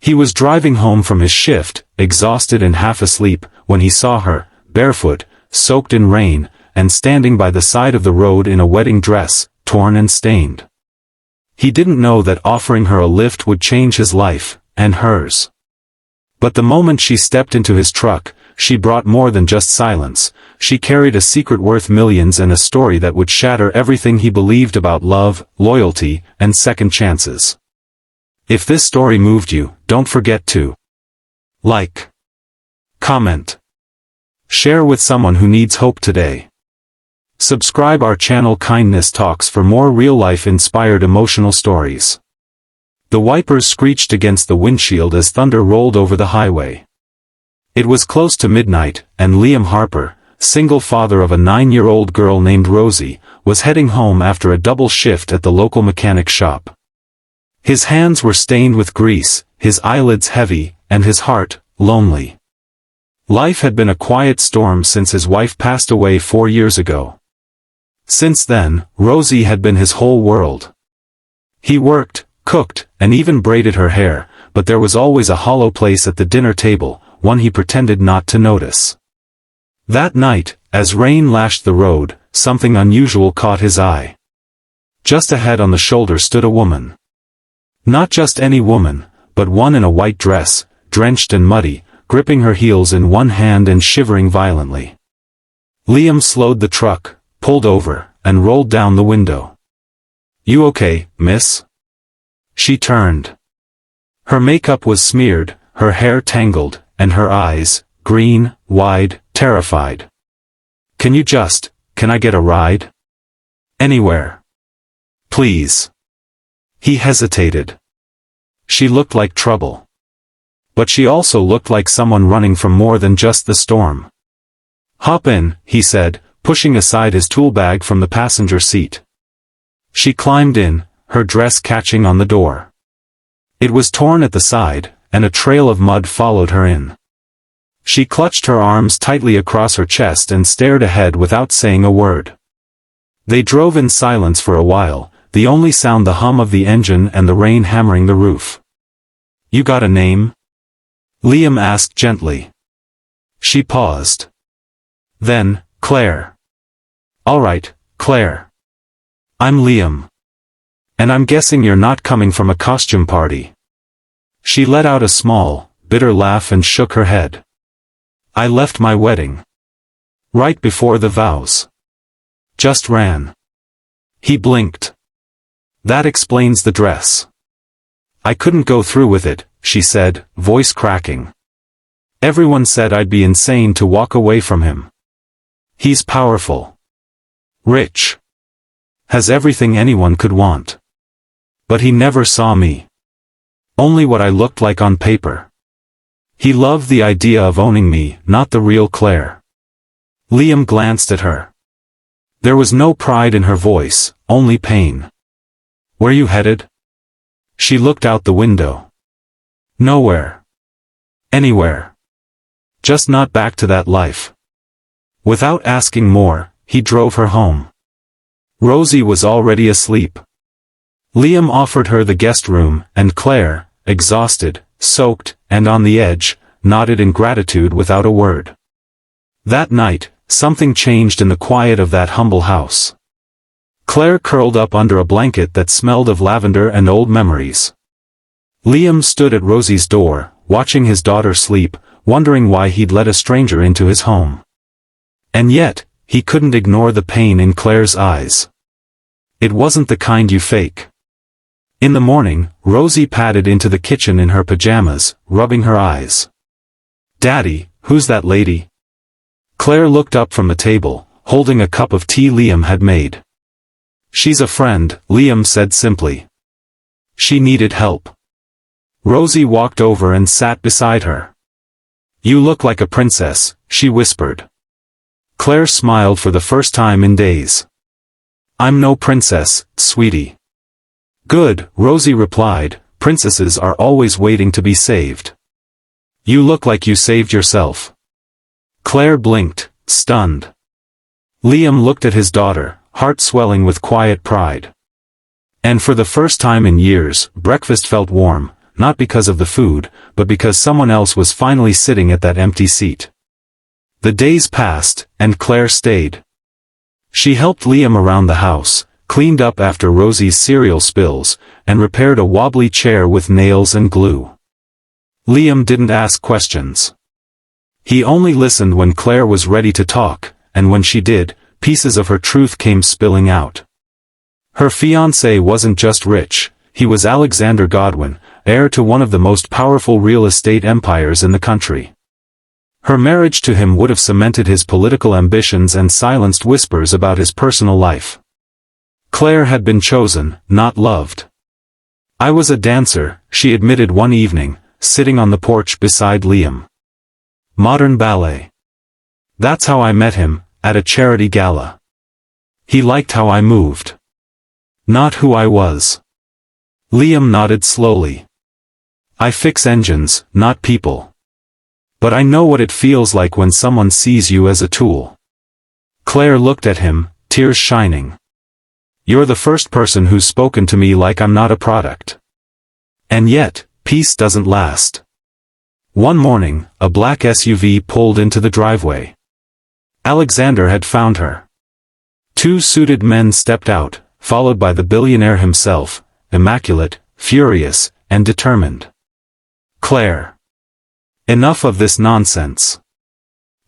He was driving home from his shift, exhausted and half asleep, when he saw her, barefoot, soaked in rain, and standing by the side of the road in a wedding dress, torn and stained. He didn't know that offering her a lift would change his life, and hers. But the moment she stepped into his truck, she brought more than just silence. She carried a secret worth millions and a story that would shatter everything he believed about love, loyalty, and second chances. If this story moved you, don't forget to like, comment, share with someone who needs hope today. Subscribe our channel Kindness Talks for more real-life inspired emotional stories. The wipers screeched against the windshield as thunder rolled over the highway. It was close to midnight, and Liam Harper, single father of a 9-year-old girl named Rosie, was heading home after a double shift at the local mechanic shop. His hands were stained with grease, his eyelids heavy, and his heart, lonely. Life had been a quiet storm since his wife passed away 4 years ago. Since then, Rosie had been his whole world. He worked, cooked, and even braided her hair, but there was always a hollow place at the dinner table, one he pretended not to notice. That night, as rain lashed the road, something unusual caught his eye. Just ahead on the shoulder stood a woman. Not just any woman, but one in a white dress, drenched and muddy, gripping her heels in one hand and shivering violently. Liam slowed the truck, pulled over, and rolled down the window. "You okay, miss?" She turned. Her makeup was smeared, her hair tangled, and her eyes, green, wide, terrified. Can I get a ride? Anywhere. Please." He hesitated. She looked like trouble. But she also looked like someone running from more than just the storm. "Hop in," he said, pushing aside his tool bag from the passenger seat. She climbed in, her dress catching on the door. It was torn at the side, and a trail of mud followed her in. She clutched her arms tightly across her chest and stared ahead without saying a word. They drove in silence for a while, the only sound the hum of the engine and the rain hammering the roof. "You got a name?" Liam asked gently. She paused. Then, "Claire." "All right, Claire. I'm Liam. And I'm guessing you're not coming from a costume party." She let out a small, bitter laugh and shook her head. "I left my wedding. Right before the vows. Just ran." He blinked. "That explains the dress." "I couldn't go through with it," she said, voice cracking. "Everyone said I'd be insane to walk away from him. He's powerful. Rich. Has everything anyone could want. But he never saw me. Only what I looked like on paper. He loved the idea of owning me, not the real Claire." Liam glanced at her. There was no pride in her voice, only pain. "Where you headed?" She looked out the window. "Nowhere. Anywhere. Just not back to that life." Without asking more, he drove her home. Rosie was already asleep. Liam offered her the guest room, and Claire, exhausted, soaked, and on the edge, nodded in gratitude without a word. That night, something changed in the quiet of that humble house. Claire curled up under a blanket that smelled of lavender and old memories. Liam stood at Rosie's door, watching his daughter sleep, wondering why he'd let a stranger into his home. And yet, he couldn't ignore the pain in Claire's eyes. It wasn't the kind you fake. In the morning, Rosie padded into the kitchen in her pajamas, rubbing her eyes. "Daddy, who's that lady?" Claire looked up from the table, holding a cup of tea Liam had made. "She's a friend," Liam said simply. She needed help. Rosie walked over and sat beside her. "You look like a princess," she whispered. Claire smiled for the first time in days. "I'm no princess, sweetie." "Good," Rosie replied, "princesses are always waiting to be saved." "You look like you saved yourself." Claire blinked, stunned. Liam looked at his daughter, heart swelling with quiet pride. And for the first time in years, breakfast felt warm, not because of the food, but because someone else was finally sitting at that empty seat. The days passed, and Claire stayed. She helped Liam around the house, cleaned up after Rosie's cereal spills, and repaired a wobbly chair with nails and glue. Liam didn't ask questions. He only listened when Claire was ready to talk, and when she did, pieces of her truth came spilling out. Her fiancé wasn't just rich, he was Alexander Godwin, heir to one of the most powerful real estate empires in the country. Her marriage to him would have cemented his political ambitions and silenced whispers about his personal life. Claire had been chosen, not loved. "I was a dancer," she admitted one evening, sitting on the porch beside Liam. "Modern ballet. That's how I met him, at a charity gala. He liked how I moved. Not who I was." Liam nodded slowly. "I fix engines, not people. But I know what it feels like when someone sees you as a tool." Claire looked at him, tears shining. "You're the first person who's spoken to me like I'm not a product. And yet, peace doesn't last." One morning, a black SUV pulled into the driveway. Alexander had found her. Two suited men stepped out, followed by the billionaire himself, immaculate, furious, and determined. "Claire. Enough of this nonsense.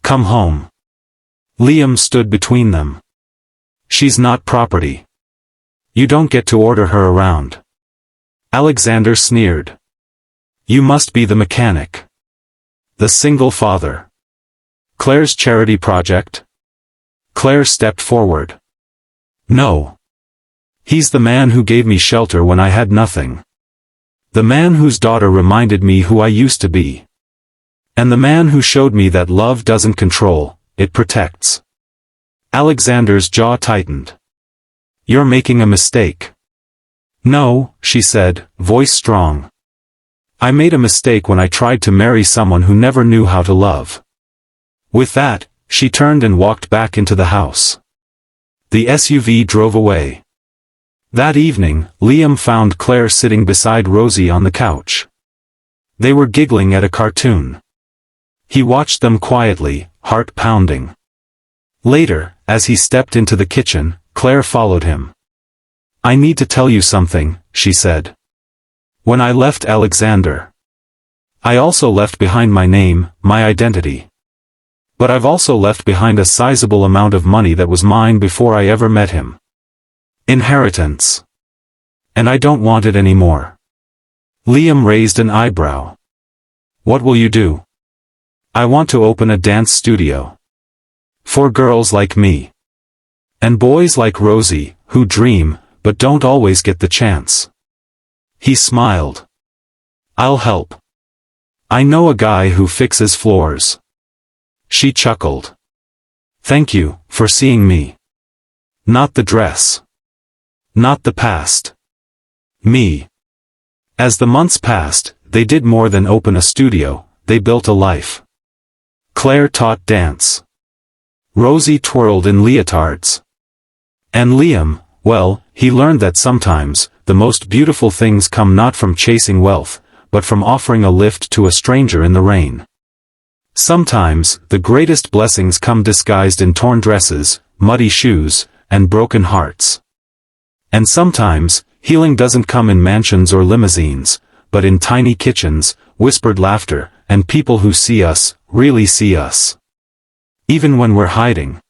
Come home." Liam stood between them. "She's not property. You don't get to order her around." Alexander sneered. "You must be the mechanic. The single father. Claire's charity project?" Claire stepped forward. "No. He's the man who gave me shelter when I had nothing. The man whose daughter reminded me who I used to be. And the man who showed me that love doesn't control, it protects." Alexander's jaw tightened. "You're making a mistake." "No," she said, voice strong. "I made a mistake when I tried to marry someone who never knew how to love." With that, she turned and walked back into the house. The SUV drove away. That evening, Liam found Claire sitting beside Rosie on the couch. They were giggling at a cartoon. He watched them quietly, heart pounding. Later, as he stepped into the kitchen, Claire followed him. "I need to tell you something," she said. "When I left Alexander, I also left behind my name, my identity. But I've also left behind a sizable amount of money that was mine before I ever met him. Inheritance. And I don't want it anymore." Liam raised an eyebrow. "What will you do?" "I want to open a dance studio. For girls like me. And boys like Rosie, who dream, but don't always get the chance." He smiled. "I'll help. I know a guy who fixes floors." She chuckled. "Thank you, for seeing me. Not the dress. Not the past. Me." As the months passed, they did more than open a studio, they built a life. Claire taught dance. Rosie twirled in leotards. And Liam, well, he learned that sometimes, the most beautiful things come not from chasing wealth, but from offering a lift to a stranger in the rain. Sometimes, the greatest blessings come disguised in torn dresses, muddy shoes, and broken hearts. And sometimes, healing doesn't come in mansions or limousines, but in tiny kitchens, whispered laughter, and people who see us, really see us. Even when we're hiding.